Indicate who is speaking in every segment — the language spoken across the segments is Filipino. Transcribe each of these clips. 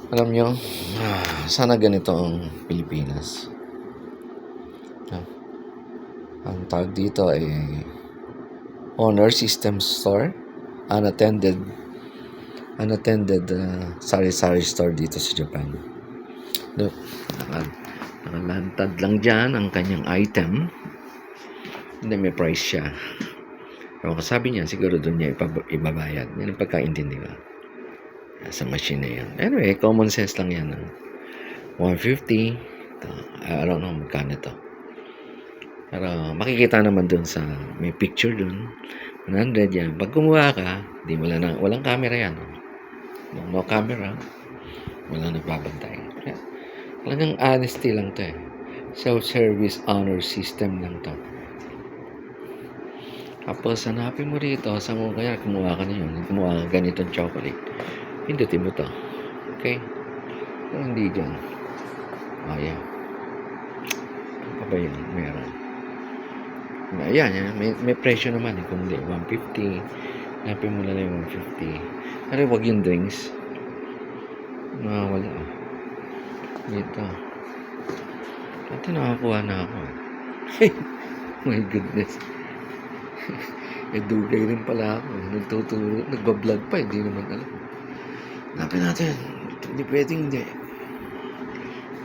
Speaker 1: Alam nyo, sana ganito ang Pilipinas. Ang tawag dito ay Honor System Store, unattended sari-sari store dito sa Japan. Look, nakalantad lang dyan ang kanyang item. Hindi, may price siya. Pero sabi niya, siguro doon niya ibabayad. Yan ang pagkaintindi ko. Sa machine na yan. Anyway, common sense lang yan. 150. Ito, I don't know magkano ito. Pero makikita naman doon sa may picture doon. 100 yan. Pag kumuha ka, walang camera yan. No camera. Walang nagbabantay. Talagang honesty lang to eh. Self-service honor system lang to. Tapos hanapin mo rito, sa mo kaya kumuha ka na yun. Kumuha ka ganitong chocolate. Pindutin mo to. Okay? Kung hindi dyan. Ayan. Ano pa ba yun? Meron. Ayan, yan. May presyo naman eh. Kung hindi, 150. Hanapin mo na yung 150. Pero wag yung drinks. Wala. Dito. Ito nakakuha na ako. My goodness. Dugay rin pala ako. Nagtuturo. Nagbablog pa. Hindi naman alam. Hanapin natin. Hindi pwedeng hindi.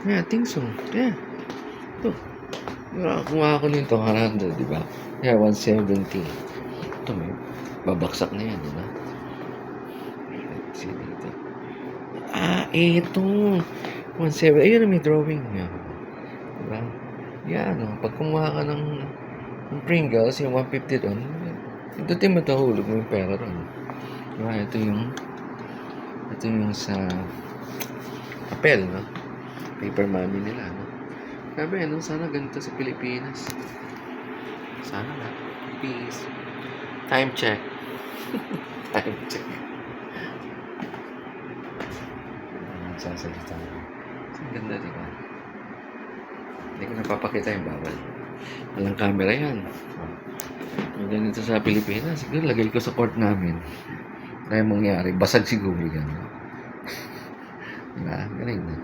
Speaker 1: Yeah, I think so. Yeah. Ito. Kumuha ako nito. 100, di ba? Yeah, 170. Ito, may babaksak na yan, di ba? Let's see dito. Ito. 170. Ayun na may drawing niya. Di ba? Yan, pag kumuha ka ng Pringles, yung 150 doon, pindutin mo ito, hulog mo yung pera doon. Diba? Ito yung sa papel, no? Paper money nila, no? Sabi, no? Sana ganito sa Pilipinas. Sana na. Peace. Time check. Time check. Sasalita ko. Ang ganda, diba? Hindi ko napapakita yung bawal. Walang camera yan. Yung ganito sa Pilipinas, siguro lagay ko sa court namin. Kaya mangyari, basag siguro yan. Diba? Galing na.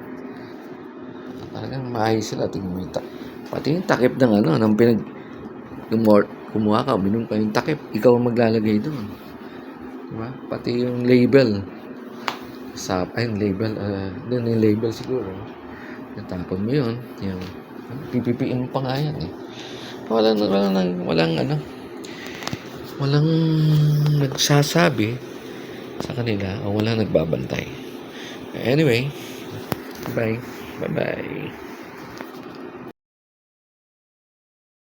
Speaker 1: Talagang maayos sila. Pati yung takip ng kumuha ka, minum ka yung takip, ikaw ang maglalagay doon. Diba? Pati yung label. Yung label siguro. Natapon mo yun. Yung pipipiin mo pa nga yan eh. Walang nagsasabi sa kanila o walang nagbabantay. Anyway, bye. Bye-bye.